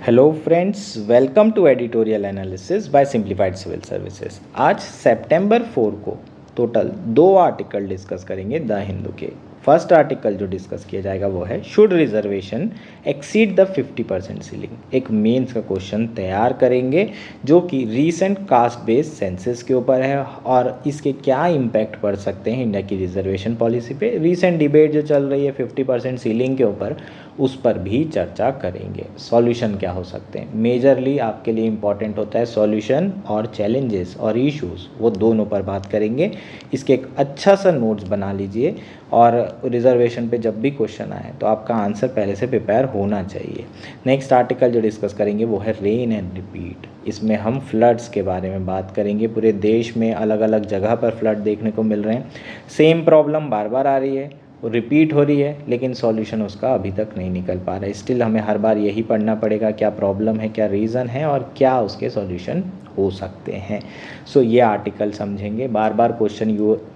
Hello friends, welcome to editorial analysis by simplified civil services. आज सितंबर 4 को total 2 article discuss करेंगे the Hindu के। फर्स्ट आर्टिकल जो डिस्कस किया जाएगा वो है should reservation exceed the 50% ceiling. एक मेंस का क्वेश्चन तैयार करेंगे जो कि रीसेंट कास्ट बेस्ड सेंसस के ऊपर है और इसके क्या इम्पैक्ट पड़ सकते हैं इंडिया की रिजर्वेशन पॉलिसी पे। रीसेंट डिबेट जो चल रही है 50% सीलिंग के ऊपर, उस पर भी चर्चा करेंगे। सॉल्यूशन क्या हो सकते हैं, मेजरली आपके लिए इम्पॉर्टेंट होता है सॉल्यूशन और चैलेंजेस और इश्यूज, वो दोनों पर बात करेंगे। इसके एक अच्छा सा नोट्स बना लीजिए और रिजर्वेशन पे जब भी क्वेश्चन आए तो आपका आंसर पहले से प्रिपेयर होना चाहिए। नेक्स्ट आर्टिकल जो डिस्कस करेंगे वो है रेन एंड रिपीट। इसमें हम फ्लड्स के बारे में बात करेंगे। पूरे देश में अलग अलग जगह पर फ्लड देखने को मिल रहे हैं। सेम प्रॉब्लम बार बार आ रही है, वो रिपीट हो रही है, लेकिन सॉल्यूशन उसका अभी तक नहीं निकल पा रहा है। स्टिल हमें हर बार यही पढ़ना पड़ेगा क्या प्रॉब्लम है, क्या रीज़न है और क्या उसके सॉल्यूशन हो सकते हैं। सो ये आर्टिकल समझेंगे। बार बार क्वेश्चन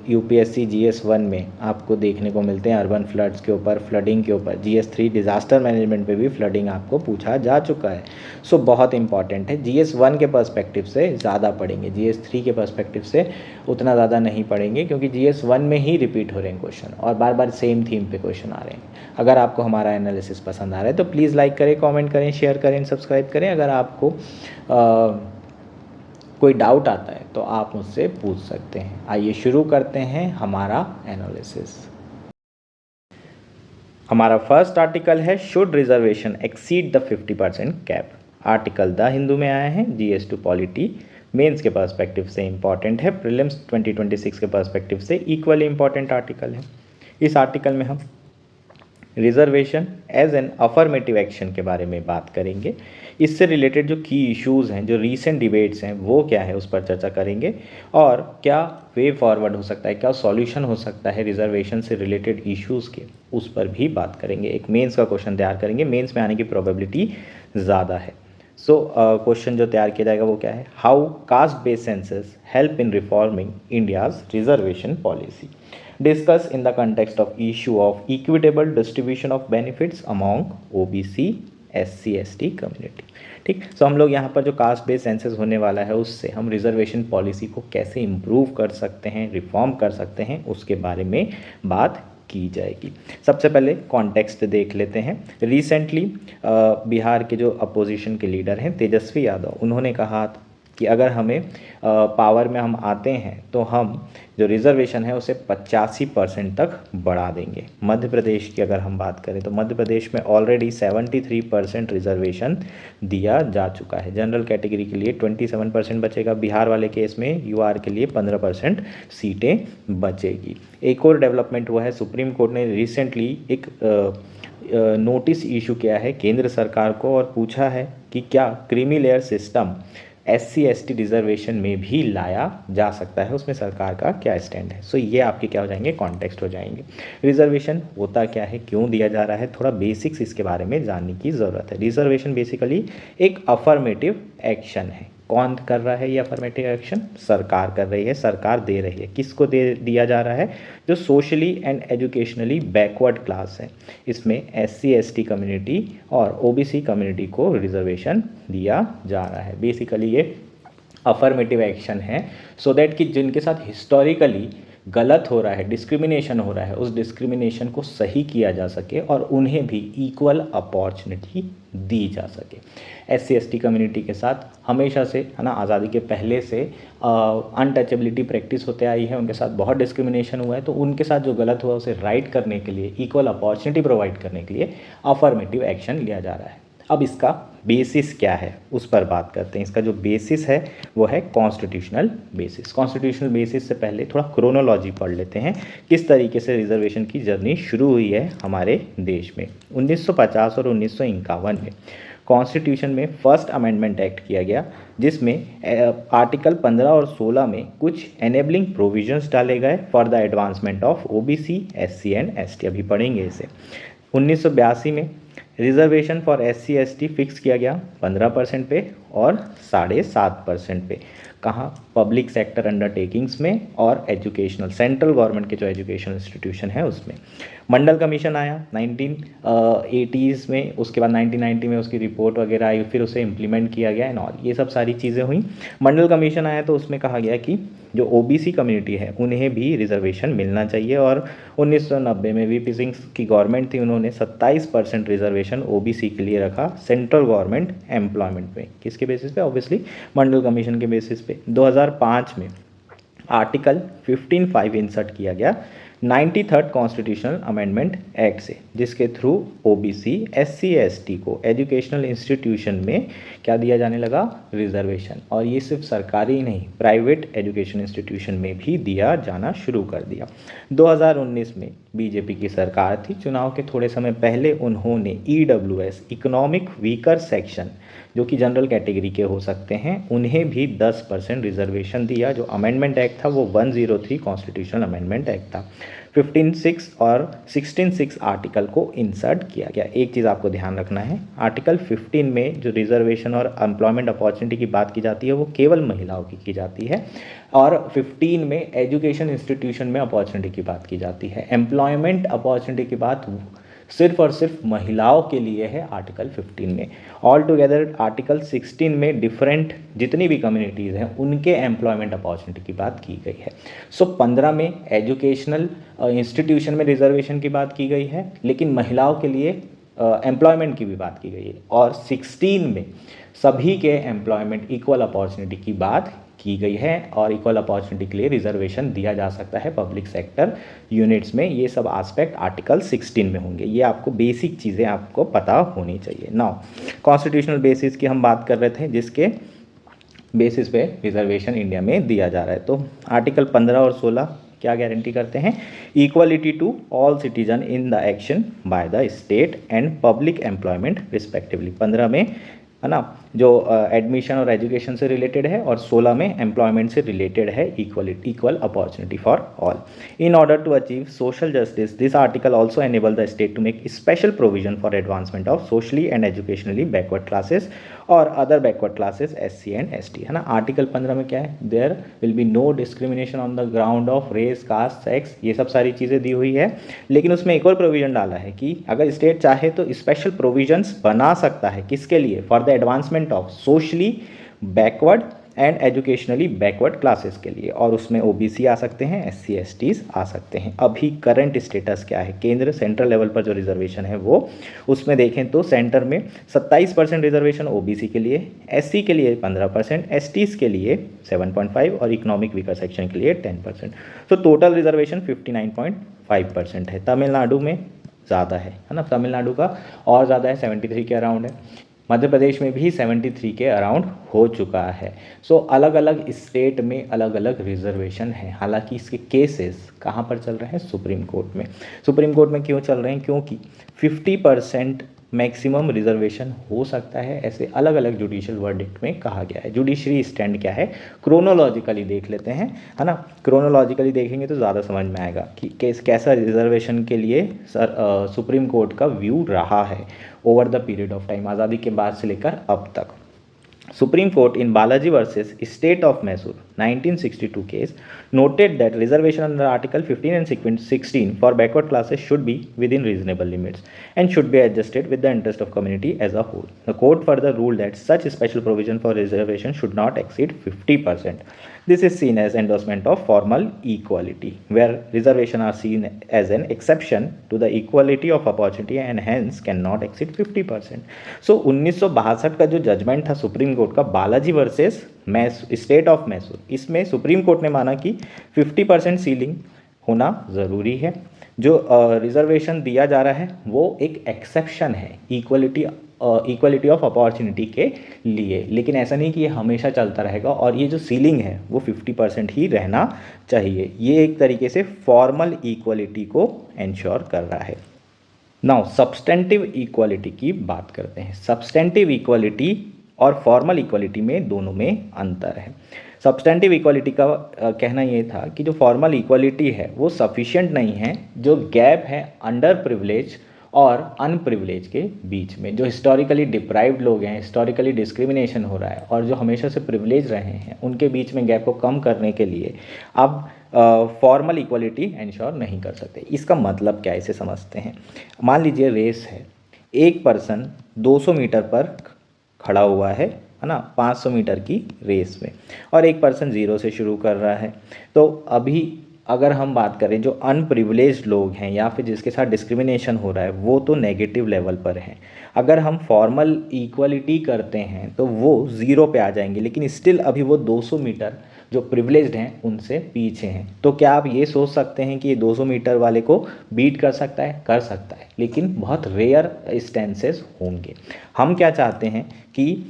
यूपीएससी GS1 में आपको देखने को मिलते हैं अर्बन फ्लड्स के ऊपर, फ्लडिंग के ऊपर। GS3 डिज़ास्टर मैनेजमेंट पे भी फ्लडिंग आपको पूछा जा चुका है। सो बहुत इंपॉर्टेंट है। GS1 के पर्सपेक्टिव से ज़्यादा पढ़ेंगे, GS3 के पर्सपेक्टिव से उतना ज़्यादा नहीं पढ़ेंगे, क्योंकि GS1 में ही रिपीट हो रहे हैं क्वेश्चन और बार बार सेम थीम पे क्वेश्चन आ रहे हैं। अगर आपको हमारा एनालिसिस पसंद आ रहा है तो प्लीज़ लाइक करें, कमेंट करें, शेयर करें, सब्सक्राइब करें। अगर आपको कोई डाउट आता है तो आप मुझसे पूछ सकते हैं। आइए शुरू करते हैं हमारा एनालिसिस। हमारा फर्स्ट आर्टिकल है should reservation exceed the 50% cap. Article the Hindu में आया है, GS2 पॉलिटी मेंस के पर्सपेक्टिव से इंपॉर्टेंट है, प्रीलिम्स 2026 के पर्सपेक्टिव से इक्वली इंपॉर्टेंट आर्टिकल है। इस आर्टिकल में हम reservation as an affirmative action के बारे में बात करेंगे। इससे रिलेटेड जो की इश्यूज़ हैं, जो रीसेंट डिबेट्स हैं, वो क्या है उस पर चर्चा करेंगे और क्या वे फॉरवर्ड हो सकता है, क्या सॉल्यूशन हो सकता है रिजर्वेशन से रिलेटेड इश्यूज़ के, उस पर भी बात करेंगे। एक मेंस का क्वेश्चन तैयार करेंगे, मेंस में आने की प्रोबेबिलिटी ज़्यादा है। सो क्वेश्चन जो तैयार किया जाएगा वो क्या है, how caste based census help in reforming India's reservation policy, discuss in the context of issue of equitable distribution of benefits among OBC SC ST community। ठीक, सो हम लोग यहाँ पर जो कास्ट बेस्ड सेंसस होने वाला है उससे हम रिजर्वेशन पॉलिसी को कैसे इम्प्रूव कर सकते हैं, रिफॉर्म कर सकते हैं, उसके बारे में बात की जाएगी। सबसे पहले कॉन्टेक्स्ट देख लेते हैं। रिसेंटली बिहार के जो अपोजिशन के लीडर हैं तेजस्वी यादव, उन्होंने कहा कि अगर हमें पावर में हम आते हैं तो हम जो रिजर्वेशन है उसे 85% तक बढ़ा देंगे। मध्य प्रदेश की अगर हम बात करें तो मध्य प्रदेश में ऑलरेडी 73% रिजर्वेशन दिया जा चुका है। जनरल कैटेगरी के लिए 27% बचेगा। बिहार वाले केस में UR के लिए 15% सीटें बचेगी। एक और डेवलपमेंट हुआ है, सुप्रीम कोर्ट ने रिसेंटली एक नोटिस इशू किया है केंद्र सरकार को और पूछा है कि क्या creamy layer system SC ST reservation में भी लाया जा सकता है, उसमें सरकार का क्या स्टैंड है। सो ये आपके क्या हो जाएंगे, कॉन्टेक्स्ट हो जाएंगे। रिजर्वेशन होता क्या है, क्यों दिया जा रहा है, थोड़ा बेसिक्स इसके बारे में जानने की ज़रूरत है। रिजर्वेशन बेसिकली एक अफर्मेटिव एक्शन है। कौन कर रहा है ये अफर्मेटिव एक्शन, सरकार कर रही है, सरकार दे रही है। किसको दे दिया जा रहा है, जो socially and educationally backward class है। इसमें SC ST कम्युनिटी और OBC कम्युनिटी को रिजर्वेशन दिया जा रहा है। बेसिकली ये अफर्मेटिव एक्शन है सो दैट कि जिनके साथ हिस्टोरिकली गलत हो रहा है, डिस्क्रिमिनेशन हो रहा है, उस डिस्क्रिमिनेशन को सही किया जा सके और उन्हें भी इक्वल अपॉर्चुनिटी दी जा सके। SC ST कम्युनिटी के साथ हमेशा से है ना, आज़ादी के पहले से अनटचेबिलिटी प्रैक्टिस होते आई है, उनके साथ बहुत डिस्क्रिमिनेशन हुआ है। तो उनके साथ जो गलत हुआ उसे राइट करने के लिए, इक्वल अपॉर्चुनिटी प्रोवाइड करने के लिए अफर्मेटिव एक्शन लिया जा रहा है। अब इसका बेसिस क्या है उस पर बात करते हैं। इसका जो बेसिस है वो है कॉन्स्टिट्यूशनल बेसिस। कॉन्स्टिट्यूशनल बेसिस से पहले थोड़ा क्रोनोलॉजी पढ़ लेते हैं, किस तरीके से रिजर्वेशन की जर्नी शुरू हुई है हमारे देश में। 1950 और 1951 में कॉन्स्टिट्यूशन में फर्स्ट अमेंडमेंट एक्ट किया गया, जिसमें आर्टिकल 15 और 16 में कुछ एनेबलिंग प्रोविजंस डाले गए for the advancement of OBC SC and ST। अभी पढ़ेंगे इसे। 1982 में reservation for SC ST fix किया गया 15% पे और 7.5% पे। कहाँ, पब्लिक सेक्टर अंडरटेकिंग्स में और एजुकेशनल, सेंट्रल गवर्नमेंट के जो एजुकेशनल इंस्टीट्यूशन है उसमें। मंडल कमीशन आया 1980s में, उसके बाद 1990 में उसकी रिपोर्ट वगैरह आई, फिर उसे इम्प्लीमेंट किया गया एंड ऑल, ये सब सारी चीज़ें हुई। मंडल कमीशन आया तो उसमें कहा गया कि जो ओबीसी कम्युनिटी है उन्हें भी रिजर्वेशन मिलना चाहिए, और 1990 में वीपी सिंह की गवर्नमेंट थी, उन्होंने 27% रिजर्वेशन ओबीसी के लिए रखा सेंट्रल गवर्नमेंट एम्प्लॉयमेंट में। किसके बेसिस पे? ऑब्वियसली मंडल कमीशन के बेसिस पे। 2005 में आर्टिकल 15(5) इंसर्ट किया गया 93rd कॉन्स्टिट्यूशनल अमेंडमेंट एक्ट से, जिसके थ्रू ओबीसी एससी एसटी को एजुकेशनल इंस्टीट्यूशन में क्या दिया जाने लगा? रिजर्वेशन। और ये सिर्फ सरकारी नहीं, प्राइवेट एजुकेशन इंस्टीट्यूशन में भी दिया जाना शुरू कर दिया। 2019 में बीजेपी की सरकार थी, चुनाव के थोड़े समय पहले उन्होंने ईडब्ल्यूएस इकोनॉमिक वीकर सेक्शन, जो कि जनरल कैटेगरी के हो सकते हैं, उन्हें भी 10% रिजर्वेशन दिया। जो अमेंडमेंट एक्ट था वो 103 कॉन्स्टिट्यूशनल अमेंडमेंट एक्ट था। 15(6) और 16(6) आर्टिकल को इंसर्ट किया गया। एक चीज़ आपको ध्यान रखना है, आर्टिकल 15 में जो रिजर्वेशन और एम्प्लॉयमेंट अपॉर्चुनिटी की बात की जाती है वो केवल महिलाओं की जाती है, और 15 में एजुकेशन इंस्टीट्यूशन में अपॉर्चुनिटी की बात की जाती है। एम्प्लॉयमेंट अपॉर्चुनिटी की बात सिर्फ और सिर्फ महिलाओं के लिए है आर्टिकल 15 में। ऑल टुगेदर आर्टिकल 16 में डिफरेंट जितनी भी कम्युनिटीज़ हैं उनके एम्प्लॉयमेंट अपॉर्चुनिटी की बात की गई है। सो 15 में एजुकेशनल इंस्टीट्यूशन में रिजर्वेशन की बात की गई है, लेकिन महिलाओं के लिए एम्प्लॉयमेंट की भी बात की गई है, और 16 में सभी के एम्प्लॉयमेंट इक्वल अपॉर्चुनिटी की बात की गई है, और इक्वल अपॉर्चुनिटी के लिए रिजर्वेशन दिया जा सकता है पब्लिक सेक्टर यूनिट्स में। ये सब एस्पेक्ट आर्टिकल 16 में होंगे। ये आपको बेसिक चीज़ें आपको पता होनी चाहिए। नाउ कॉन्स्टिट्यूशनल बेसिस की हम बात कर रहे थे, जिसके बेसिस पे रिजर्वेशन इंडिया में दिया जा रहा है। तो आर्टिकल 15 और 16 क्या गारंटी करते हैं? Equality to all citizen in the action by the state and public employment respectively. 15 में है ना, जो एडमिशन और एजुकेशन से रिलेटेड है, और 16 में एम्प्लॉयमेंट से रिलेटेड है, equal opportunity for all. In order to achieve social justice, this article also enable the state to make special provision for advancement of socially and educationally backward classes और other backward classes SC and ST, है ना। Article 15 में क्या है? There will be no discrimination on the ground of race, caste, sex, ये सब सारी चीज़ें दी हुई है। लेकिन उसमें एक और प्रोविजन डाला है कि अगर स्टेट चाहे तो स्पेशल प्रोविजंस बना सकता है। किसके लिए? For the advancement of socially backward and educationally backward classes के लिए, और उसमें ओबीसी आ सकते हैं, एससी एसटीज आ सकते हैं। अभी करंट स्टेटस क्या है? केंद्र सेंट्रल लेवल पर जो रिजर्वेशन है वो, उसमें देखें तो सेंटर में 27% रिजर्वेशन ओबीसी के लिए, एससी के लिए 15%, एसटीज के लिए 7.5 और इकोनॉमिक वीकर सेक्शन के लिए 10%। तो टोटल रिजर्वेशन 59.5% है। तमिलनाडु में ज़्यादा है ना, तमिलनाडु का और ज़्यादा है, 73 के अराउंड है। मध्य प्रदेश में भी 73 के अराउंड हो चुका है। सो अलग अलग स्टेट में अलग अलग रिजर्वेशन है। हालांकि इसके केसेस कहाँ पर चल रहे हैं? सुप्रीम कोर्ट में। सुप्रीम कोर्ट में क्यों चल रहे हैं? क्योंकि 50% मैक्सिमम रिजर्वेशन हो सकता है, ऐसे अलग अलग जुडिशियल वर्डिक्ट में कहा गया है। जुडिशरी स्टैंड क्या है? क्रोनोलॉजिकली देख लेते हैं, है ना। क्रोनोलॉजिकली देखेंगे तो ज़्यादा समझ में आएगा कि कैसा रिजर्वेशन के लिए सुप्रीम कोर्ट का व्यू रहा है over the period of time, आज़ादी के बाद से लेकर अब तक। Supreme Court in Balaji versus State of Mysore 1962 case noted that reservation under Article 15 and 16 for backward classes should be within reasonable limits and should be adjusted with the interest of community as a whole. The court further ruled that such special provision for reservation should not exceed 50%. This is seen as endorsement of formal equality, where reservation are seen as an exception to the equality of opportunity and hence cannot exceed 50%. So 1962 का जो judgement था supreme court का, Balaji versus state of Mysore, इसमें supreme court ने माना कि 50% ceiling होना ज़रूरी है। जो रिजर्वेशन दिया जा रहा है वो एक एक्सेप्शन है इक्वलिटी ऑफ अपॉर्चुनिटी के लिए, लेकिन ऐसा नहीं कि ये हमेशा चलता रहेगा, और ये जो सीलिंग है वो 50% ही रहना चाहिए। ये एक तरीके से फॉर्मल इक्वलिटी को इंश्योर कर रहा है। नाउ सब्सटेंटिव इक्वलिटी की बात करते हैं। सब्सटेंटिव इक्वलिटी और फॉर्मल इक्वलिटी में दोनों में अंतर है। सब्सटेंटिव इक्वलिटी का कहना ये था कि जो फॉर्मल इक्वलिटी है वो सफिशिएंट नहीं है, जो गैप है अंडर प्रिविलेज और अनप्रिविलेज के बीच में। जो हिस्टोरिकली डिप्राइव्ड लोग हैं, हिस्टोरिकली डिस्क्रिमिनेशन हो रहा है, और जो हमेशा से प्रिविलेज रहे हैं, उनके बीच में गैप को कम करने के लिए अब फॉर्मल इक्वलिटी इंश्योर नहीं कर सकते। इसका मतलब क्या है, इसे समझते हैं। मान लीजिए रेस है, एक पर्सन 200 मीटर पर खड़ा हुआ है ना, 500 मीटर की रेस में, और एक पर्सन 0 से शुरू कर रहा है। तो अभी अगर हम बात करें जो अनप्रिविलेज्ड लोग हैं या फिर जिसके साथ डिस्क्रिमिनेशन हो रहा है, वो तो नेगेटिव लेवल पर हैं। अगर हम फॉर्मल इक्वलिटी करते हैं तो वो 0 पे आ जाएंगे, लेकिन स्टिल अभी वो 200 मीटर जो प्रिविलेज्ड हैं उनसे पीछे हैं। तो क्या आप ये सोच सकते हैं कि ये 200 मीटर वाले को बीट कर सकता है? कर सकता है, लेकिन बहुत रेयर इंस्टेंसेस होंगे। हम क्या चाहते हैं कि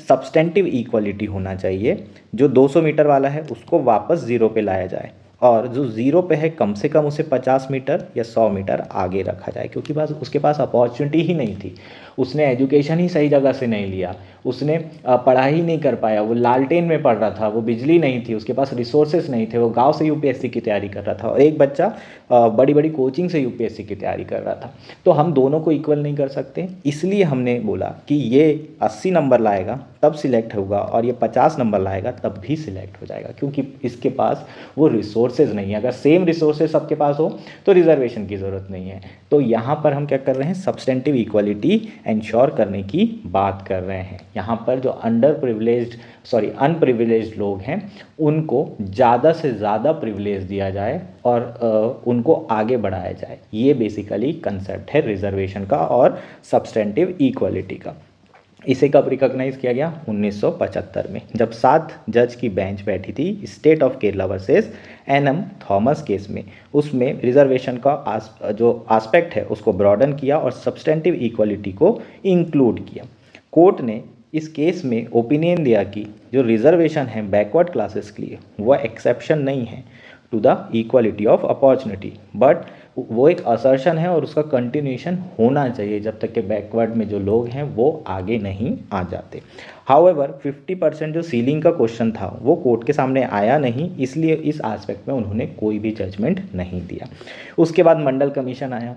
सब्सटेंटिव इक्वलिटी होना चाहिए। जो 200 मीटर वाला है उसको वापस 0 पे लाया जाए, और जो 0 पे है कम से कम उसे 50 मीटर या 100 मीटर आगे रखा जाए, क्योंकि बस उसके पास अपॉर्चुनिटी ही नहीं थी। उसने एजुकेशन ही सही जगह से नहीं लिया, उसने पढ़ाई ही नहीं कर पाया, वो लालटेन में पढ़ रहा था, वो बिजली नहीं थी, उसके पास रिसोर्सेज नहीं थे, वो गांव से यूपीएससी की तैयारी कर रहा था, और एक बच्चा बड़ी बड़ी कोचिंग से यूपीएससी की तैयारी कर रहा था। तो हम दोनों को इक्वल नहीं कर सकते, इसलिए हमने बोला कि ये 80 नंबर लाएगा तब सिलेक्ट होगा, और ये 50 नंबर लाएगा तब भी सिलेक्ट हो जाएगा, क्योंकि इसके पास वो रिसोर्सेज नहीं है। अगर सेम रिसोर्सेज सबके पास हो तो रिजर्वेशन की ज़रूरत नहीं है। तो यहाँ पर हम क्या कर रहे हैं, सब्सटेंटिव इक्वलिटी इंश्योर करने की बात कर रहे हैं। यहाँ पर जो अनप्रिविलेज्ड लोग हैं उनको ज़्यादा से ज़्यादा प्रिविलेज दिया जाए और उनको आगे बढ़ाया जाए। ये बेसिकली कंसेप्ट है रिजर्वेशन का और सब्सटेंटिव इक्वलिटी का। इसे कब रिकॉग्नाइज किया गया? 1975 में, जब 7 जज की बेंच बैठी थी state of Kerala versus NM Thomas case में। उसमें रिजर्वेशन का जो आस्पेक्ट है उसको ब्रॉडन किया और सब्सटेंटिव इक्वलिटी को इंक्लूड किया। कोर्ट ने इस केस में ओपिनियन दिया कि जो रिजर्वेशन है बैकवर्ड क्लासेस के लिए वह एक्सेप्शन नहीं है to the equality of opportunity, but वो एक असर्शन है और उसका कंटिन्यूएशन होना चाहिए जब तक कि बैकवर्ड में जो लोग हैं वो आगे नहीं आ जाते। हाउएवर 50% जो सीलिंग का क्वेश्चन था वो कोर्ट के सामने आया नहीं, इसलिए इस एस्पेक्ट में उन्होंने कोई भी जजमेंट नहीं दिया। उसके बाद मंडल कमीशन आया,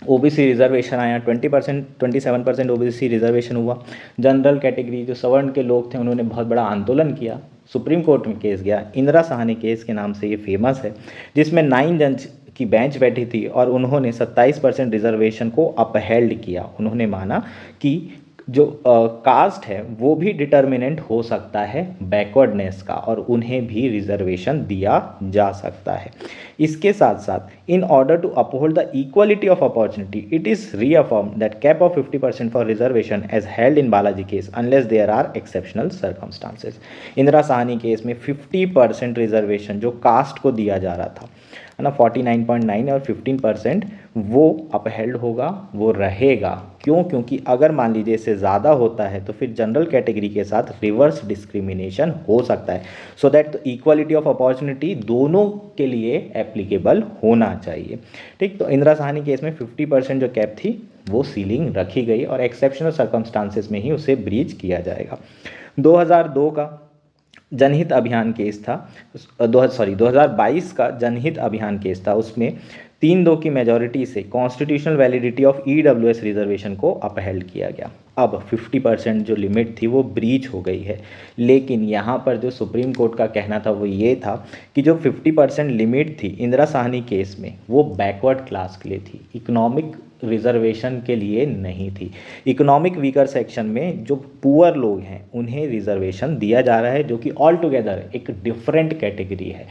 ओबीसी रिजर्वेशन आया, 27% ओबीसी रिजर्वेशन हुआ। जनरल कैटेगरी जो सवर्ण के लोग थे उन्होंने बहुत बड़ा आंदोलन किया, सुप्रीम कोर्ट में केस गया। इंदिरा साहनी केस के नाम से ये फेमस है, जिसमें 9 जज की बेंच बैठी थी और उन्होंने 27% रिजर्वेशन को अपहेल्ड किया। उन्होंने माना कि जो कास्ट है वो भी डिटर्मिनेंट हो सकता है बैकवर्डनेस का, और उन्हें भी रिजर्वेशन दिया जा सकता है। इसके साथ साथ in order to uphold the equality of opportunity it is reaffirm that cap of 50% for reservation as held in Balaji case unless there are exceptional circumstances. Indira Sahni case में 50% रिजर्वेशन जो कास्ट को दिया जा रहा था है ना, 49.9 और 15%, वो अपहेल्ड होगा, वो रहेगा। क्यों? क्योंकि अगर मान लीजिए इससे ज़्यादा होता है तो फिर जनरल कैटेगरी के साथ रिवर्स डिस्क्रिमिनेशन हो सकता है। So that equality of opportunity दोनों के लिए एप्लीकेबल होना चाहिए। ठीक, तो इंदिरा साहनी केस में 50% जो कैप थी वो सीलिंग रखी गई और एक्सेप्शनल सर्कमस्टांसेस में ही उसे ब्रीच किया जाएगा। 2002 का जनहित अभियान केस था, 2022 का जनहित अभियान केस था। उसमें 3-2 की मेजॉरिटी से constitutional validity of EWS reservation को अपहेल्ड किया गया। अब 50% जो लिमिट थी वो ब्रीच हो गई है, लेकिन यहाँ पर जो सुप्रीम कोर्ट का कहना था वो ये था कि जो 50% लिमिट थी इंदिरा साहनी केस में वो बैकवर्ड क्लास के लिए थी, इकोनॉमिक रिजर्वेशन के लिए नहीं थी। इकोनॉमिक वीकर सेक्शन में जो पुअर लोग हैं उन्हें रिजर्वेशन दिया जा रहा है, जो ऑल टुगेदर एक डिफरेंट कैटेगरी है।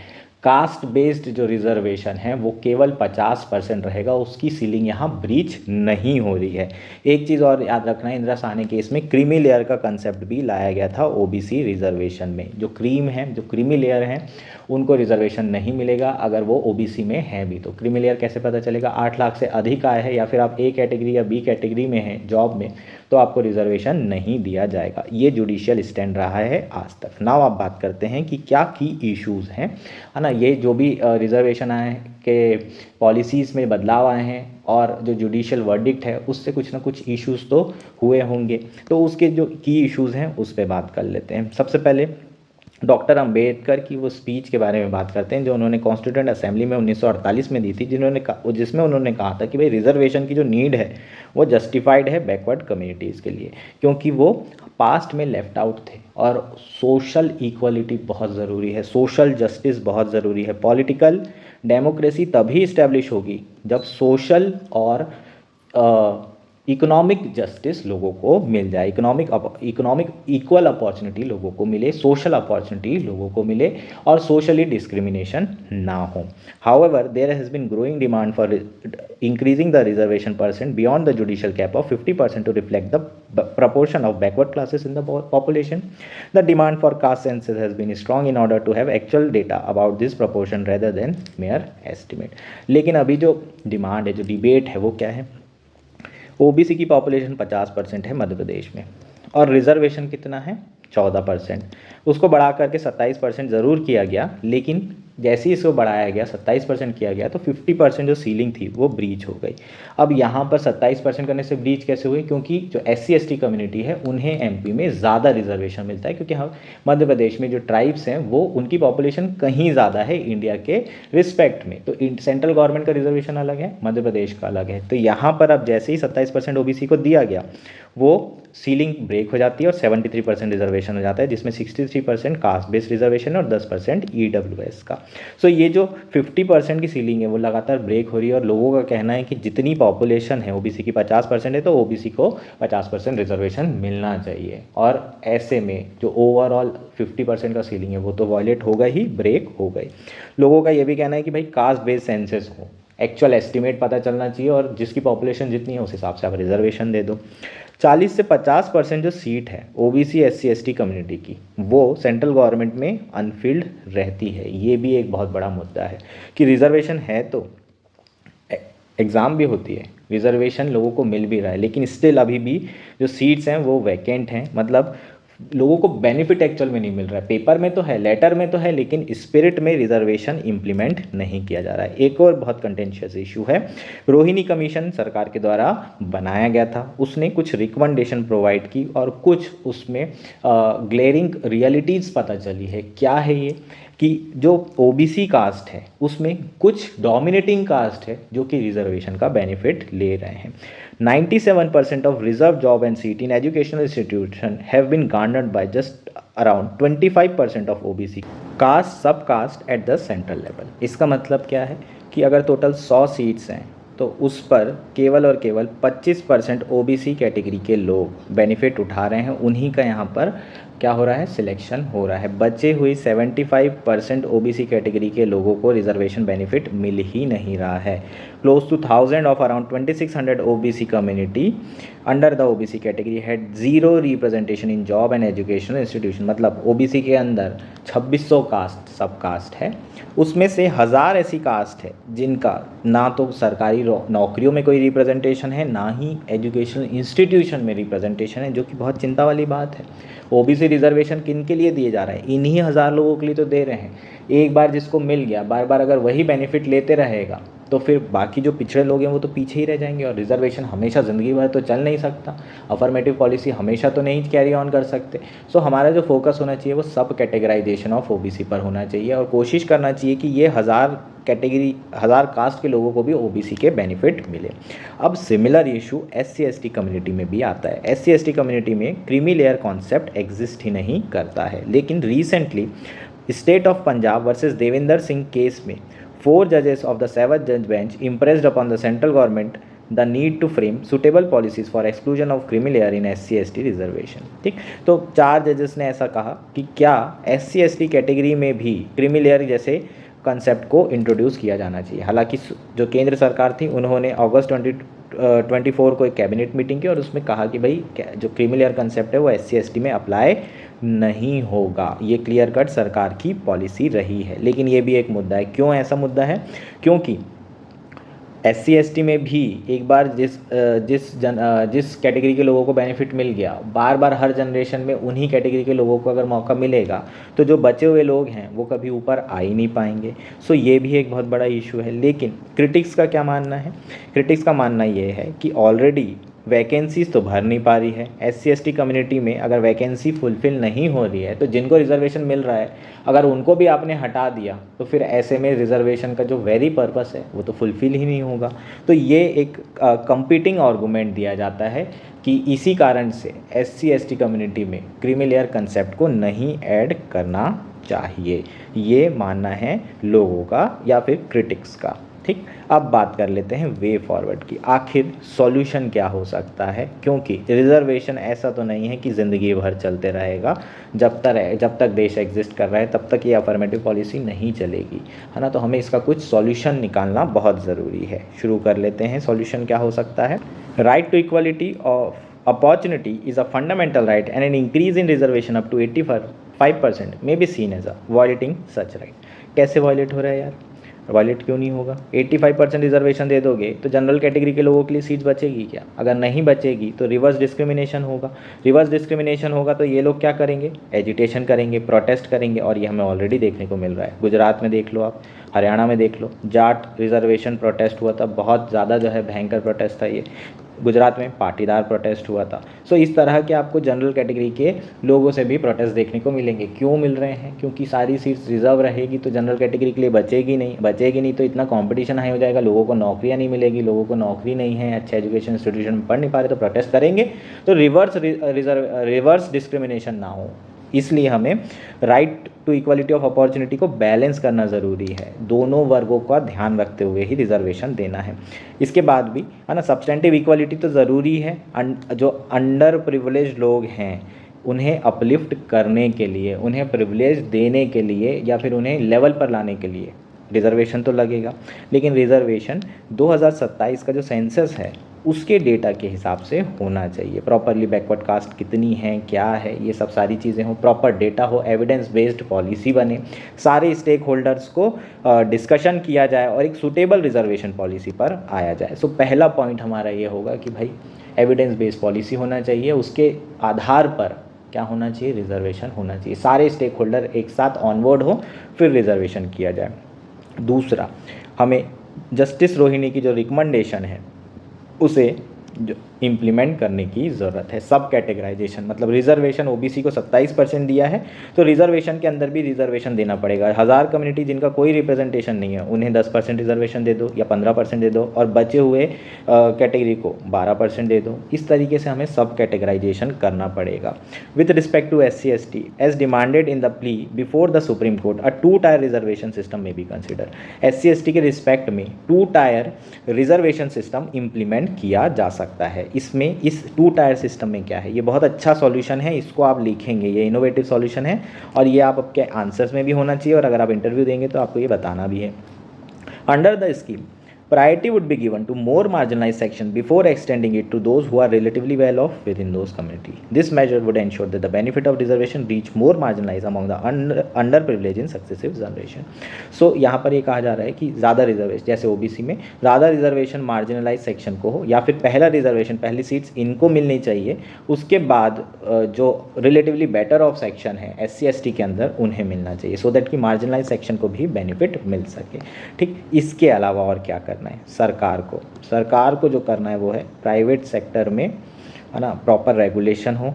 कास्ट बेस्ड जो रिजर्वेशन है वो केवल 50% रहेगा, उसकी सीलिंग यहाँ ब्रीच नहीं हो रही है। एक चीज़ और याद रखना है, इंदिरा साहनी केस में क्रीमी लेयर का कंसेप्ट भी लाया गया था ओबीसी रिजर्वेशन में। जो क्रीमी लेयर हैं उनको रिजर्वेशन नहीं मिलेगा अगर वो ओबीसी में है भी। तो क्रीमी लेयर कैसे पता चलेगा? 8 लाख से अधिक आय है या फिर आप ए कैटेगरी या बी कैटेगरी में हैं जॉब में, तो आपको रिजर्वेशन नहीं दिया जाएगा। ये जुडिशियल स्टैंड रहा है आज तक। नाउ आप बात करते हैं कि क्या की इश्यूज़ हैं, है ना। ये जो भी रिजर्वेशन आए के पॉलिसीज़ में बदलाव आए हैं और जो जुडिशियल वर्डिक्ट है उससे कुछ ना कुछ इश्यूज़ तो हुए होंगे, तो उसके जो की इश्यूज़ हैं उस पर बात कर लेते हैं। सबसे पहले डॉक्टर अंबेडकर की वो स्पीच के बारे में बात करते हैं जो उन्होंने कॉन्स्टिट्यूएंट असेंबली में 1948 में दी थी, जिसमें उन्होंने कहा था कि भाई रिजर्वेशन की जो नीड है वो जस्टिफाइड है बैकवर्ड कम्युनिटीज़ के लिए, क्योंकि वो पास्ट में लेफ्ट आउट थे और सोशल इक्वलिटी बहुत ज़रूरी है, सोशल जस्टिस बहुत ज़रूरी है। पॉलिटिकल डेमोक्रेसी तभी इस्टेब्लिश होगी जब सोशल और इकोनॉमिक जस्टिस लोगों को मिल जाए, इकोनॉमिक इक्वल अपॉर्चुनिटी लोगों को मिले, सोशल अपॉर्चुनिटी लोगों को मिले और सोशली डिस्क्रिमिनेशन ना हो। However there has been growing demand for increasing the reservation percent beyond the judicial cap of 50% to reflect the proportion of backward classes in the population. The demand for caste census has been strong in order to have actual data about this proportion rather than mere estimate. लेकिन अभी जो demand है, जो debate है, वो क्या है? OBC की पॉपुलेशन 50% है मध्य प्रदेश में और रिजर्वेशन कितना है? 14%। उसको बढ़ा करके 27% ज़रूर किया गया, लेकिन जैसे ही इसको बढ़ाया गया 27% किया गया तो 50% जो सीलिंग थी वो ब्रीच हो गई। अब यहाँ पर 27% करने से ब्रीच कैसे हुई? क्योंकि जो SC/ST कम्युनिटी है उन्हें MP में ज़्यादा रिजर्वेशन मिलता है, क्योंकि हम मध्य प्रदेश में जो ट्राइब्स हैं वो उनकी पॉपुलेशन कहीं ज़्यादा है इंडिया के रिस्पेक्ट में। तो सेंट्रल गवर्नमेंट का रिजर्वेशन अलग है, मध्य प्रदेश का अलग है। तो यहाँ पर अब जैसे ही 27% OBC को दिया गया वो सीलिंग ब्रेक हो जाती है और 73% रिजर्वेशन हो जाता है, जिसमें 63% कास्ट बेस्ड रिजर्वेशन और 10% EWS का। सो ये जो 50% की सीलिंग है वो लगातार ब्रेक हो रही है और लोगों का कहना है कि जितनी पॉपुलेशन है OBC की 50% है तो OBC को 50% रिजर्वेशन मिलना चाहिए, और ऐसे में जो ओवरऑल 50% का सीलिंग है वो तो वॉयलेट होगा ही, ब्रेक हो गई। लोगों का ये भी कहना है कि भाई कास्ट बेस्ड सेंसस हो, एक्चुअल एस्टिमेट पता चलना चाहिए और जिसकी पॉपुलेशन जितनी है उस हिसाब से आप रिजर्वेशन दे दो। 40 से 50% जो सीट है OBC SC/ST कम्युनिटी की वो सेंट्रल गवर्नमेंट में अनफिल्ड रहती है। ये भी एक बहुत बड़ा मुद्दा है कि रिजर्वेशन है तो एग्ज़ाम भी होती है, रिजर्वेशन लोगों को मिल भी रहा है, लेकिन स्टिल अभी भी जो सीट्स हैं वो वैकेंट हैं, मतलब लोगों को बेनिफिट एक्चुअल में नहीं मिल रहा है। पेपर में तो है, लेटर में तो है, लेकिन स्पिरिट में रिजर्वेशन इम्प्लीमेंट नहीं किया जा रहा है। एक और बहुत कंटेंशियस इशू है, रोहिणी कमीशन सरकार के द्वारा बनाया गया था, उसने कुछ रिकमेंडेशन प्रोवाइड की और कुछ उसमें ग्लेरिंग रियलिटीज़ पता चली है। क्या है ये? कि जो OBC कास्ट है उसमें कुछ डोमिनेटिंग कास्ट है जो कि रिजर्वेशन का बेनिफिट ले रहे हैं। 97% of reserved job and seat in educational institution have been garnered by just around 25% of OBC caste subcaste at the central level। इसका मतलब क्या है कि अगर टोटल 100 सीट्स हैं तो उस पर केवल और केवल 25% OBC कैटेगरी के लोग बेनिफिट उठा रहे हैं, उन्हीं का यहाँ पर क्या हो रहा है? सिलेक्शन हो रहा है। बचे हुई 75% OBC कैटेगरी के लोगों को रिजर्वेशन बेनिफिट मिल ही नहीं रहा है। Close to 1000 of around 2600 OBC community under the OBC category had zero representation in job and educational institution. मतलब OBC के अंदर 2600 कास्ट सब कास्ट है, उसमें से 1000 ऐसी कास्ट है जिनका ना तो सरकारी नौकरियों में कोई रिप्रेजेंटेशन है, ना ही एजुकेशनल इंस्टीट्यूशन में रिप्रेजेंटेशन है, जो कि बहुत चिंता वाली बात है। OBC रिजर्वेशन किन के लिए दिए जा रहा है? इन्हीं 1000 लोगों के लिए तो दे रहे हैं। एक बार जिसको मिल गया, बार बार अगर वही बेनिफिट लेते रहेगा तो फिर बाकी जो पिछड़े लोग हैं वो तो पीछे ही रह जाएंगे, और रिजर्वेशन हमेशा ज़िंदगी भर तो चल नहीं सकता, अफर्मेटिव पॉलिसी हमेशा तो नहीं कैरी ऑन कर सकते। सो हमारा जो फोकस होना चाहिए वो सब कैटेगराइजेशन ऑफ OBC पर होना चाहिए और कोशिश करना चाहिए कि ये 1000 कास्ट के लोगों को भी OBC के बेनिफिट मिले। अब सिमिलर इशू SC/ST कम्युनिटी में भी आता है। SC/ST कम्युनिटी में क्रीमी लेयर कॉन्सेप्ट एग्जिस्ट ही नहीं करता है, लेकिन recently state of Punjab versus Devendra Singh case में 4 judges of the 7th judge bench impressed upon the central government the need to frame suitable policies for exclusion of creamy layer in SC/ST reservation. ठीक, तो 4 जजेस ने ऐसा कहा कि क्या SC/ST कैटेगरी में भी क्रीमी लेयर जैसे कंसेप्ट को इंट्रोड्यूस किया जाना चाहिए। हालांकि जो केंद्र सरकार थी उन्होंने अगस्त 2024 को एक कैबिनेट मीटिंग की और उसमें कहा कि भाई जो क्रीमी लेयर कंसेप्ट है वो SC/ST में अप्लाई नहीं होगा। ये क्लियर कट सरकार की पॉलिसी रही है, लेकिन ये भी एक मुद्दा है। क्यों ऐसा मुद्दा है? क्योंकि SC/ST में भी एक बार जिस कैटेगरी के लोगों को बेनिफिट मिल गया, बार बार हर जनरेशन में उन्हीं कैटेगरी के लोगों को अगर मौका मिलेगा तो जो बचे हुए लोग हैं वो कभी ऊपर आ ही नहीं पाएंगे। सो ये भी एक बहुत बड़ा इशू है। लेकिन क्रिटिक्स का क्या मानना है? क्रिटिक्स का मानना ये है कि ऑलरेडी वैकेंसीज तो भर नहीं पा रही है। SC ST कम्युनिटी में अगर वैकेंसी फुलफिल नहीं हो रही है तो जिनको रिजर्वेशन मिल रहा है अगर उनको भी आपने हटा दिया तो फिर ऐसे में रिजर्वेशन का जो वेरी पर्पस है वो तो फुलफिल ही नहीं होगा। तो ये एक कंपीटिंग आर्गूमेंट दिया जाता है कि इसी कारण से SC ST कम्युनिटी में क्रीमी लेयर कंसेप्ट को नहीं ऐड करना चाहिए, ये मानना है लोगों का या फिर क्रिटिक्स का। ठीक, अब बात कर लेते हैं वे फॉरवर्ड की। आखिर सॉल्यूशन क्या हो सकता है, क्योंकि रिजर्वेशन ऐसा तो नहीं है कि ज़िंदगी भर चलते रहेगा। जब तक देश एग्जिस्ट कर रहा है तब तक ये अफर्मेटिव पॉलिसी नहीं चलेगी, है ना। तो हमें इसका कुछ सॉल्यूशन निकालना बहुत ज़रूरी है। शुरू कर लेते हैं, सॉल्यूशन क्या हो सकता है। Right to equality of opportunity is a fundamental right and an increase in reservation up to 85% may be seen as a violating such right। कैसे वायलेट हो रहा है यार, वायलेट क्यों नहीं होगा। 85% रिजर्वेशन दे दोगे तो जनरल कैटेगरी के लोगों के लिए सीट्स बचेगी क्या? अगर नहीं बचेगी तो रिवर्स डिस्क्रिमिनेशन होगा। रिवर्स डिस्क्रिमिनेशन होगा तो ये लोग क्या करेंगे, एजिटेशन करेंगे, प्रोटेस्ट करेंगे, और ये हमें ऑलरेडी देखने को मिल रहा है। गुजरात में देख लो आप, हरियाणा में देख लो, जाट रिजर्वेशन प्रोटेस्ट हुआ था, बहुत ज़्यादा जो है भयंकर प्रोटेस्ट था ये। गुजरात में पाटीदार प्रोटेस्ट हुआ था। सो इस तरह के आपको जनरल कैटेगरी के लोगों से भी प्रोटेस्ट देखने को मिलेंगे। क्यों मिल रहे हैं? क्योंकि सारी सीट्स रिजर्व रहेगी तो जनरल कैटेगरी के लिए बचेगी नहीं तो इतना कंपटीशन हाई हो जाएगा, लोगों को नौकरियां नहीं मिलेगी, लोगों को नौकरी नहीं है, अच्छे एजुकेशन इंस्टीट्यूशन में पढ़ नहीं पा रहे तो प्रोटेस्ट करेंगे, तो रिवर्स डिस्क्रिमिनेशन ना हो। इसलिए हमें right to equality of opportunity को बैलेंस करना ज़रूरी है, दोनों वर्गों का ध्यान रखते हुए ही रिजर्वेशन देना है। इसके बाद भी, है ना, सब्सटेंटिव इक्वालिटी तो ज़रूरी है। जो अंडर प्रिविलेज लोग हैं उन्हें अपलिफ्ट करने के लिए, उन्हें प्रिविलेज देने के लिए या फिर उन्हें लेवल पर लाने के लिए रिजर्वेशन तो लगेगा। लेकिन रिजर्वेशन 2027 का जो सेंसस है उसके डेटा के हिसाब से होना चाहिए। प्रॉपरली बैकवर्ड कास्ट कितनी है, क्या है, ये सब सारी चीज़ें हो, प्रॉपर डेटा हो, एविडेंस बेस्ड पॉलिसी बने, सारे स्टेक होल्डर्स को डिस्कशन किया जाए और एक सूटेबल रिजर्वेशन पॉलिसी पर आया जाए। सो पहला पॉइंट हमारा ये होगा कि भाई एविडेंस बेस्ड पॉलिसी होना चाहिए, उसके आधार पर क्या होना चाहिए, रिजर्वेशन होना चाहिए। सारे स्टेक होल्डर एक साथ ऑनबोर्ड हो फिर रिजर्वेशन किया जाए। दूसरा, हमें जस्टिस रोहिणी की जो रिकमेंडेशन है उसे जो इम्प्लीमेंट करने की ज़रूरत है। सब कैटेगराइजेशन, मतलब रिजर्वेशन ओबीसी को 27% दिया है तो रिजर्वेशन के अंदर भी रिजर्वेशन देना पड़ेगा। 1000 कम्युनिटी जिनका कोई रिप्रेजेंटेशन नहीं है उन्हें 10% रिजर्वेशन दे दो या 15% दे दो, और बचे हुए कैटेगरी को 12% दे दो। इस तरीके से हमें सब कैटेगराइजेशन करना पड़ेगा। With respect to SC ST as demanded in the plea before the Supreme Court, a 2 tier reservation system में बी कंसिडर। SC ST के रिस्पेक्ट में 2 टायर रिजर्वेशन सिस्टम इम्प्लीमेंट किया जा सकता है। इसमें इस 2 टायर सिस्टम में क्या है, ये बहुत अच्छा सॉल्यूशन है, इसको आप लिखेंगे, ये इनोवेटिव सॉल्यूशन है और ये आप आपके आंसर्स में भी होना चाहिए, और अगर आप इंटरव्यू देंगे तो आपको ये बताना भी है। Under the scheme priority would be given to more marginalized section before extending it to those who are relatively well off within those community. This measure would ensure that the benefit of reservation reach more marginalized among the underprivileged in successive generation. So यहाँ पर ये कहा जा रहा है कि ज़्यादा reservation, जैसे ओबीसी में ज़्यादा रिजर्वेशन मार्जिनलाइज सेक्शन को हो, या फिर पहला रिजर्वेशन, पहली सीट्स इनको मिलनी चाहिए, उसके बाद जो रिलेटिवली बेटर ऑफ सेक्शन है SC ST के अंदर उन्हें मिलना चाहिए, सो दैट कि मार्जिनलाइज सेक्शन को भी बेनिफिट मिल सके। ठीक, इसके अलावा और क्या करना है सरकार को जो करना है वो है प्राइवेट सेक्टर में, है ना, प्रॉपर रेगुलेशन हो,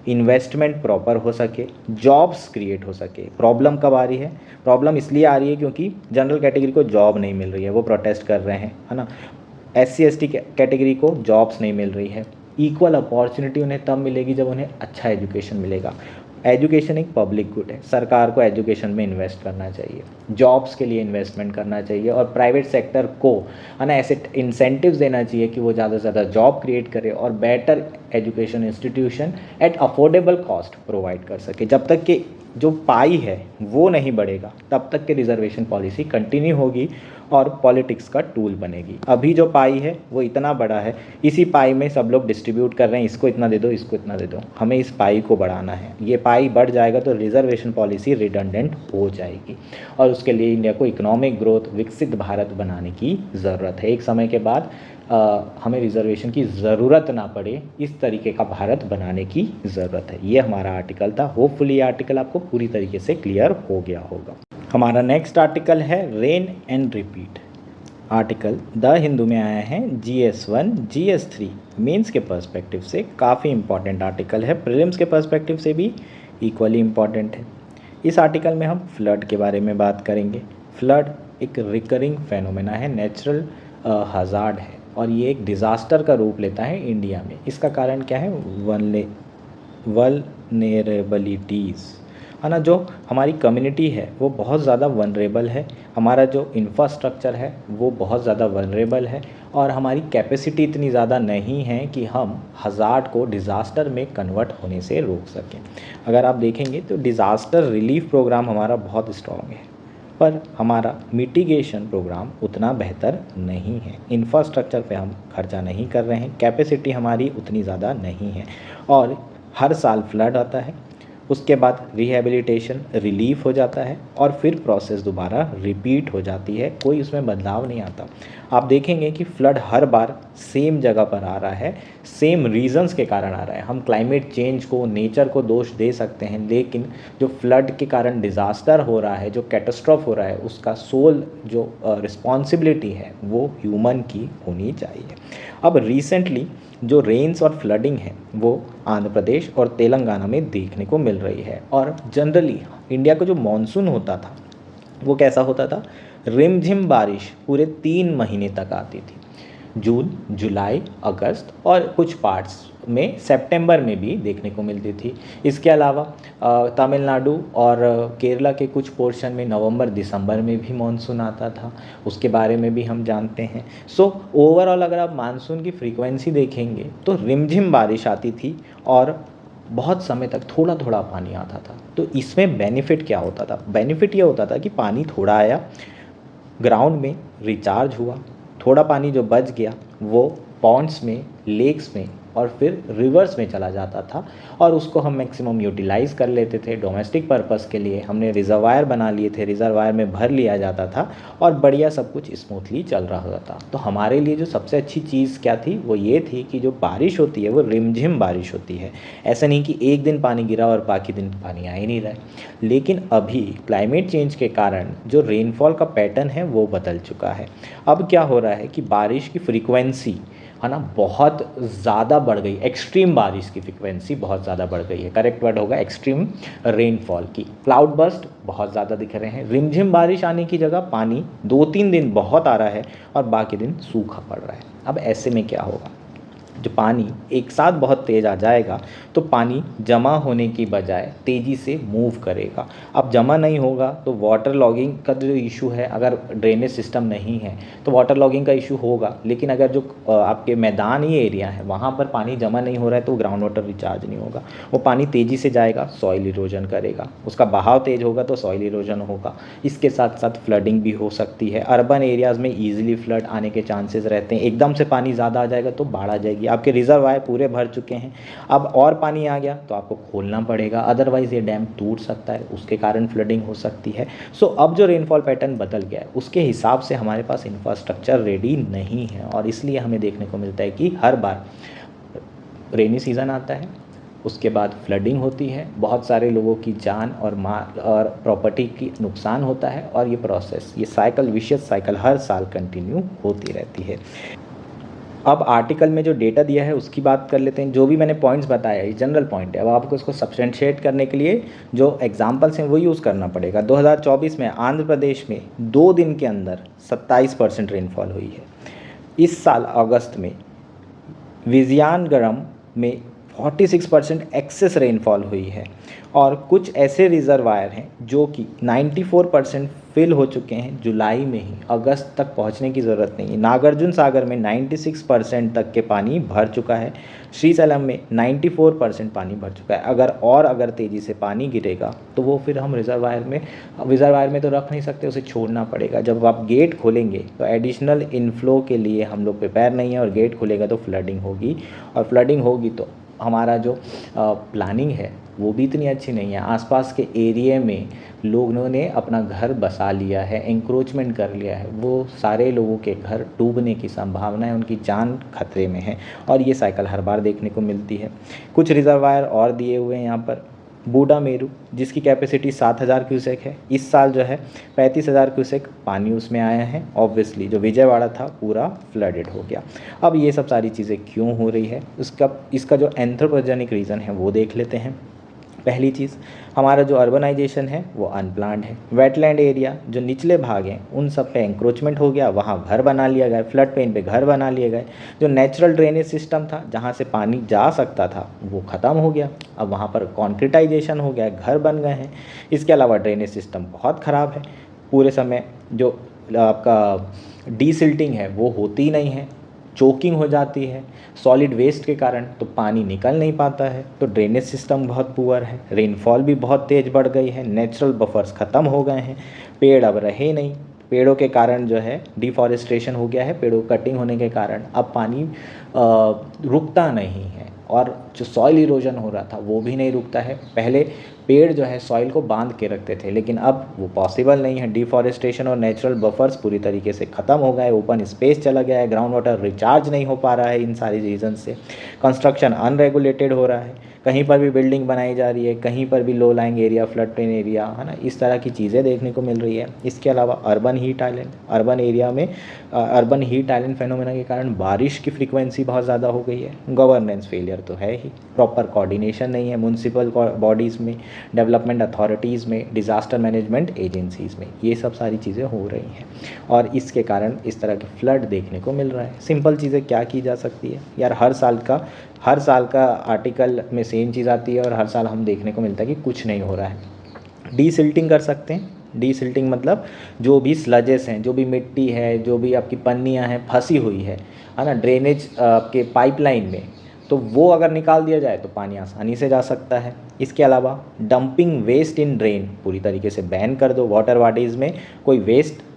इन्वेस्टमेंट प्रॉपर हो सके, जॉब्स क्रिएट हो सके। प्रॉब्लम कब आ रही है? प्रॉब्लम इसलिए आ रही है क्योंकि जनरल कैटेगरी को जॉब नहीं मिल रही है, वो प्रोटेस्ट कर रहे हैं, है ना। SC ST कैटेगरी को जॉब्स नहीं मिल रही है। इक्वल अपॉर्चुनिटी उन्हें तब मिलेगी जब उन्हें अच्छा एजुकेशन मिलेगा। एजुकेशन एक पब्लिक गुड है, सरकार को एजुकेशन में इन्वेस्ट करना चाहिए, जॉब्स के लिए इन्वेस्टमेंट करना चाहिए, और प्राइवेट सेक्टर को, है ना, ऐसे इंसेंटिव्स देना चाहिए कि वो ज़्यादा से ज़्यादा जॉब क्रिएट करे और better education institution at affordable cost provide कर सके। जब तक कि जो पाई है वो नहीं बढ़ेगा तब तक के रिजर्वेशन पॉलिसी कंटिन्यू होगी और पॉलिटिक्स का टूल बनेगी। अभी जो पाई है वो इतना बड़ा है, इसी पाई में सब लोग डिस्ट्रीब्यूट कर रहे हैं, इसको इतना दे दो, इसको इतना दे दो। हमें इस पाई को बढ़ाना है। ये पाई बढ़ जाएगा तो रिजर्वेशन पॉलिसी रिडंडेंट हो जाएगी, और उसके लिए इंडिया को इकोनॉमिक ग्रोथ, विकसित भारत बनाने की ज़रूरत है। एक समय के बाद हमें रिजर्वेशन की ज़रूरत ना पड़े, इस तरीके का भारत बनाने की ज़रूरत है। ये हमारा आर्टिकल था। होपफुली ये आर्टिकल आपको पूरी तरीके से क्लियर हो गया होगा। हमारा नेक्स्ट आर्टिकल है rain and repeat. Article the Hindu में आया है GS1 GS3 मेंस के पर्सपेक्टिव से काफ़ी इंपॉर्टेंट आर्टिकल है, प्रीलिम्स के पर्सपेक्टिव से भी इक्वली इम्पॉर्टेंट है। इस आर्टिकल में हम फ्लड के बारे में बात करेंगे। फ्लड एक रिकरिंग फेनोमेना है, नेचुरल हज़ार्ड है और ये एक डिज़ास्टर का रूप लेता है इंडिया में। इसका कारण क्या है? वल्नरेबिलिटीज़ है ना। जो हमारी कम्युनिटी है वो बहुत ज़्यादा वनरेबल है, हमारा जो इंफ्रास्ट्रक्चर है वो बहुत ज़्यादा वनरेबल है और हमारी कैपेसिटी इतनी ज़्यादा नहीं है कि हम हज़ार्ड को डिज़ास्टर में कन्वर्ट होने से रोक सकें। अगर आप देखेंगे तो डिज़ास्टर रिलीफ प्रोग्राम हमारा बहुत स्ट्रॉन्ग है, पर हमारा मिटिगेशन प्रोग्राम उतना बेहतर नहीं है। इंफ्रास्ट्रक्चर पे हम खर्चा नहीं कर रहे हैं, कैपेसिटी हमारी उतनी ज़्यादा नहीं है और हर साल फ्लड आता है, उसके बाद रिहैबिलिटेशन रिलीफ हो जाता है और फिर प्रोसेस दोबारा रिपीट हो जाती है, कोई उसमें बदलाव नहीं आता। आप देखेंगे कि फ्लड हर बार सेम जगह पर आ रहा है, सेम रीजंस के कारण आ रहा है। हम क्लाइमेट चेंज को, नेचर को दोष दे सकते हैं, लेकिन जो फ्लड के कारण डिज़ास्टर हो रहा है, जो कैटास्ट्रॉफ हो रहा है, उसका सोल जो रिस्पॉन्सिबिलिटी है वो ह्यूमन की होनी चाहिए। अब रिसेंटली जो रेन्स और फ्लडिंग है वो आंध्र प्रदेश और तेलंगाना में देखने को मिल रही है। और जनरली इंडिया का जो मानसून होता था वो कैसा होता था? रिमझिम बारिश पूरे 3 महीने तक आती थी, जून, जुलाई, अगस्त और कुछ पार्ट्स में सितंबर में भी देखने को मिलती थी। इसके अलावा तमिलनाडु और केरला के कुछ पोर्शन में नवंबर दिसंबर में भी मानसून आता था, उसके बारे में भी हम जानते हैं। सो ओवरऑल अगर आप मानसून की फ्रीक्वेंसी देखेंगे तो रिमझिम बारिश आती थी और बहुत समय तक थोड़ा थोड़ा पानी आता था। तो इसमें बेनिफिट क्या होता था? बेनिफिट ये होता था कि पानी थोड़ा आया, ग्राउंड में रिचार्ज हुआ, थोड़ा पानी जो बच गया वो पॉन्ड्स में, लेक्स में और फिर रिवर्स में चला जाता था और उसको हम मैक्सिमम यूटिलाइज़ कर लेते थे डोमेस्टिक पर्पस के लिए। हमने रिजर्वायर बना लिए थे, रिजर्वायर में भर लिया जाता था और बढ़िया सब कुछ स्मूथली चल रहा था। तो हमारे लिए जो सबसे अच्छी चीज़ क्या थी वो ये थी कि जो बारिश होती है वो रिमझिम बारिश होती है। ऐसा नहीं कि एक दिन पानी गिरा और बाकी दिन पानी आ ही नहीं रहा है। लेकिन अभी क्लाइमेट चेंज के कारण जो रेनफॉल का पैटर्न है वो बदल चुका है। अब क्या हो रहा है कि बारिश की फ्रीक्वेंसी है ना बहुत ज़्यादा बढ़ गई, एक्सट्रीम बारिश की फ्रीक्वेंसी बहुत ज़्यादा बढ़ गई है। करेक्ट वर्ड होगा एक्सट्रीम रेनफॉल की। क्लाउड बर्स्ट बहुत ज़्यादा दिख रहे हैं। रिमझिम बारिश आने की जगह पानी 2-3 दिन बहुत आ रहा है और बाकी दिन सूखा पड़ रहा है। अब ऐसे में क्या होगा? जो पानी एक साथ बहुत तेज़ आ जाएगा तो पानी जमा होने की बजाय तेज़ी से मूव करेगा। अब जमा नहीं होगा तो वाटर लॉगिंग का जो इशू है, अगर ड्रेनेज सिस्टम नहीं है तो वाटर लॉगिंग का इशू होगा। लेकिन अगर जो आपके मैदानी एरिया है वहाँ पर पानी जमा नहीं हो रहा है तो ग्राउंड वाटर रिचार्ज नहीं होगा, वो पानी तेज़ी से जाएगा, सॉइल इरोजन करेगा, उसका बहाव तेज़ होगा तो सॉइल इरोजन होगा। इसके साथ साथ फ्लडिंग भी हो सकती है। अर्बन एरियाज़ में ईजिली फ्लड आने के चांसेस रहते हैं। एकदम से पानी ज़्यादा आ जाएगा तो बाढ़ आ जाएगी। आपके रिजर्वायर पूरे भर चुके हैं, अब और पानी आ गया तो आपको खोलना पड़ेगा, अदरवाइज़ ये डैम टूट सकता है, उसके कारण फ्लडिंग हो सकती है। सो अब जो रेनफॉल पैटर्न बदल गया है उसके हिसाब से हमारे पास इंफ्रास्ट्रक्चर रेडी नहीं है और इसलिए हमें देखने को मिलता है कि हर बार रेनी सीज़न आता है, उसके बाद फ्लडिंग होती है, बहुत सारे लोगों की जान और माल और प्रॉपर्टी की नुकसान होता है और ये प्रोसेस, ये साइकिल, विशियस साइकिल हर साल कंटिन्यू होती रहती है। अब आर्टिकल में जो डेटा दिया है उसकी बात कर लेते हैं। जो भी मैंने पॉइंट्स बताया ये जनरल पॉइंट है। अब आपको इसको सब्सटेंशिएट करने के लिए जो एग्जांपल्स हैं वो यूज़ करना पड़ेगा। 2024 में आंध्र प्रदेश में 2 दिन के अंदर 27% रेनफॉल हुई है। इस साल अगस्त में विजयनगरम में 46% एक्सेस रेनफॉल हुई है और कुछ ऐसे रिजर्वायर हैं जो कि 94% फिल हो चुके हैं जुलाई में ही, अगस्त तक पहुंचने की ज़रूरत नहीं है। नागार्जुन सागर में 96% तक के पानी भर चुका है, श्रीशैलम में 94% पानी भर चुका है। अगर तेज़ी से पानी गिरेगा तो वो फिर हम रिजर्वायर में तो रख नहीं सकते, उसे छोड़ना पड़ेगा। जब आप गेट खोलेंगे तो एडिशनल इनफ्लो के लिए हम लोग प्रिपेयर नहीं है और गेट खुलेगा तो फ्लडिंग होगी और फ्लडिंग होगी तो हमारा जो प्लानिंग है वो भी इतनी अच्छी नहीं है। आसपास के एरिया में लोगों ने अपना घर बसा लिया है, एंक्रोचमेंट कर लिया है, वो सारे लोगों के घर डूबने की संभावना है, उनकी जान खतरे में है और ये साइकिल हर बार देखने को मिलती है। कुछ रिजर्वायर और दिए हुए हैं यहाँ पर बूढ़ा मेरू जिसकी कैपेसिटी 7,000 क्यूसेक है, इस साल जो है 35,000 क्यूसेक पानी उसमें आया है। ऑब्वियसली जो विजयवाड़ा था पूरा फ्लडेड हो गया। अब ये सब सारी चीज़ें क्यों हो रही है, इसका जो एंथ्रोपोजेनिक रीज़न है वो देख लेते हैं। पहली चीज़, हमारा जो अर्बनाइजेशन है वो अनप्लान्ड है। वेटलैंड एरिया जो निचले भाग हैं उन सब पे एंक्रोचमेंट हो गया, वहाँ घर बना लिया गया, फ्लड पेन पे घर बना लिए गए। जो नेचुरल ड्रेनेज सिस्टम था जहाँ से पानी जा सकता था वो ख़त्म हो गया, अब वहाँ पर कॉन्क्रीटाइजेशन हो गया, घर बन गए हैं। इसके अलावा ड्रेनेज सिस्टम बहुत ख़राब है, पूरे समय जो आपका डीसिल्टिंग है वो होती नहीं है, चोकिंग हो जाती है सॉलिड वेस्ट के कारण, तो पानी निकल नहीं पाता है। तो ड्रेनेज सिस्टम बहुत पुअर है, रेनफॉल भी बहुत तेज़ बढ़ गई है, नेचुरल बफर्स ख़त्म हो गए हैं, पेड़ अब रहे नहीं, पेड़ों के कारण जो है डिफॉरेस्टेशन हो गया है, पेड़ों कटिंग होने के कारण अब पानी रुकता नहीं है, और जो सॉइल इरोजन हो रहा था वो भी नहीं रुकता है। पहले पेड़ जो है सॉइल को बांध के रखते थे, लेकिन अब वो पॉसिबल नहीं है। डिफॉरेस्टेशन और नेचुरल बफर्स पूरी तरीके से ख़त्म हो गए, ओपन स्पेस चला गया है, ग्राउंड वाटर रिचार्ज नहीं हो पा रहा है इन सारी रीज़न से। कंस्ट्रक्शन अनरेगुलेटेड हो रहा है, कहीं पर भी बिल्डिंग बनाई जा रही है, कहीं पर भी low lying area, flood plain area, है ना, इस तरह की चीज़ें देखने को मिल रही है। इसके अलावा urban heat island, urban area में अर्बन हीट आइलैंड फेनोमेना के कारण बारिश की फ्रीक्वेंसी बहुत ज़्यादा हो गई है। गवर्नेंस फेलियर तो है ही, प्रॉपर कोऑर्डिनेशन नहीं है म्यूनसिपल बॉडीज़ में, डेवलपमेंट अथॉरिटीज़ में, डिज़ास्टर मैनेजमेंट एजेंसीज़ में, ये सब सारी चीज़ें हो रही हैं और इसके कारण इस तरह के फ्लड देखने को मिल रहा है। सिंपल चीज़ें क्या की जा सकती है यार, हर साल का आर्टिकल में सेम चीज़ आती है और हर साल हम देखने को मिलता है कि कुछ नहीं हो रहा है। डीसिल्टिंग कर सकते हैं। डीसिल्टिंग मतलब जो भी स्लजेस हैं, जो भी मिट्टी है, जो भी आपकी पन्नियाँ हैं फंसी हुई है ना ड्रेनेज आपके पाइपलाइन में, तो वो अगर निकाल दिया जाए तो पानी आसानी से जा सकता है। इसके अलावा डंपिंग वेस्ट इन ड्रेन पूरी तरीके से बैन कर दो। वाटर बॉडीज़ में कोई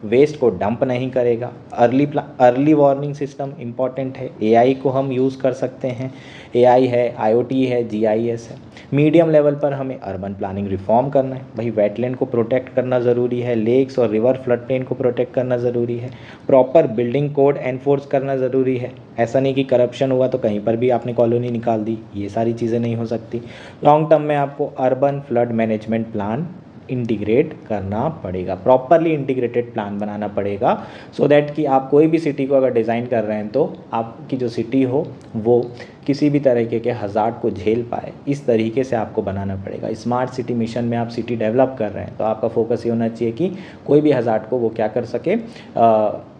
वेस्ट को डंप नहीं करेगा। अर्ली वार्निंग सिस्टम इम्पॉर्टेंट है। एआई को हम यूज़ कर सकते हैं, एआई है, आईओटी है, जीआईएस है। मीडियम लेवल पर हमें अर्बन प्लानिंग रिफॉर्म करना है भाई, वेटलैंड को प्रोटेक्ट करना ज़रूरी है, लेक्स और रिवर फ्लड प्लेन को प्रोटेक्ट करना ज़रूरी है, प्रॉपर बिल्डिंग कोड एनफोर्स करना ज़रूरी है। ऐसा नहीं कि करप्शन हुआ तो कहीं पर भी आपने कॉलोनी निकाल दी, ये सारी चीज़ें नहीं हो सकती। लॉन्ग टर्म में आपको urban flood management plan integrate करना पड़ेगा, प्रॉपरली इंटीग्रेटेड प्लान बनाना पड़ेगा, सो दैट कि आप कोई भी सिटी को अगर डिज़ाइन कर रहे हैं तो आपकी जो सिटी हो वो किसी भी तरीके के हज़ार्ड को झेल पाए, इस तरीके से आपको बनाना पड़ेगा। स्मार्ट सिटी मिशन में आप सिटी डेवलप कर रहे हैं तो आपका फोकस ये होना चाहिए कि कोई भी हज़ार्ड को वो क्या कर सके,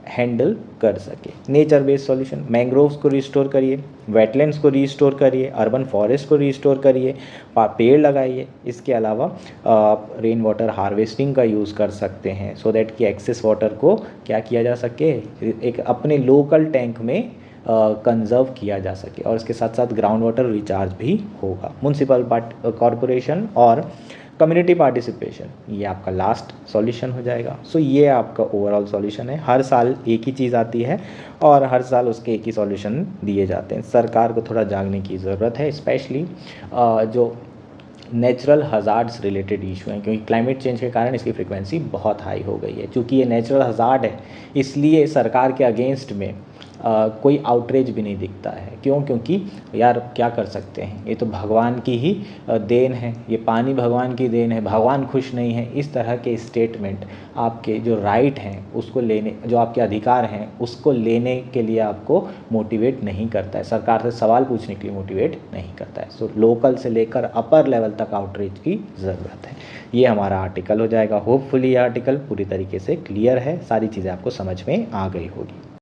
हैंडल कर सके। नेचर बेस्ड सॉल्यूशन, मैंग्रोव्स को रिस्टोर करिए, वेटलैंड्स को रिस्टोर करिए, अर्बन फॉरेस्ट को रिस्टोर करिए, पेड़ लगाइए। इसके अलावा आप रेन वाटर हार्वेस्टिंग का यूज़ कर सकते हैं, सो दैट कि एक्सेस वाटर को क्या किया जा सके, एक अपने लोकल टैंक में कंजर्व किया जा सके, और इसके साथ साथ ग्राउंड वाटर रिचार्ज भी होगा। म्यूनसिपल कॉरपोरेशन और कम्युनिटी पार्टिसिपेशन, ये आपका लास्ट सॉल्यूशन हो जाएगा। सो ये आपका ओवरऑल सॉल्यूशन है। हर साल एक ही चीज़ आती है और हर साल उसके एक ही सॉल्यूशन दिए जाते हैं। सरकार को थोड़ा जागने की ज़रूरत है, स्पेशली जो नेचुरल हज़ार्ड्स रिलेटेड इशू हैं, क्योंकि क्लाइमेट चेंज के कारण इसकी फ्रीक्वेंसी बहुत हाई हो गई है। क्योंकि ये नेचुरल हज़ार्ड है इसलिए सरकार के अगेंस्ट में कोई आउटरीच भी नहीं दिखता है। क्यों? क्योंकि यार क्या कर सकते हैं, ये तो भगवान की ही देन है, ये पानी भगवान की देन है, भगवान खुश नहीं है, इस तरह के स्टेटमेंट आपके जो राइट हैं उसको लेने, जो आपके अधिकार हैं उसको लेने के लिए आपको मोटिवेट नहीं करता है, सरकार से सवाल पूछने के लिए मोटिवेट नहीं करता है। सो लोकल से लेकर अपर लेवल तक आउटरीच की ज़रूरत है। ये हमारा आर्टिकल हो जाएगा। होपफुली ये आर्टिकल पूरी तरीके से क्लियर है, सारी चीज़ें आपको समझ में आ गई होगी।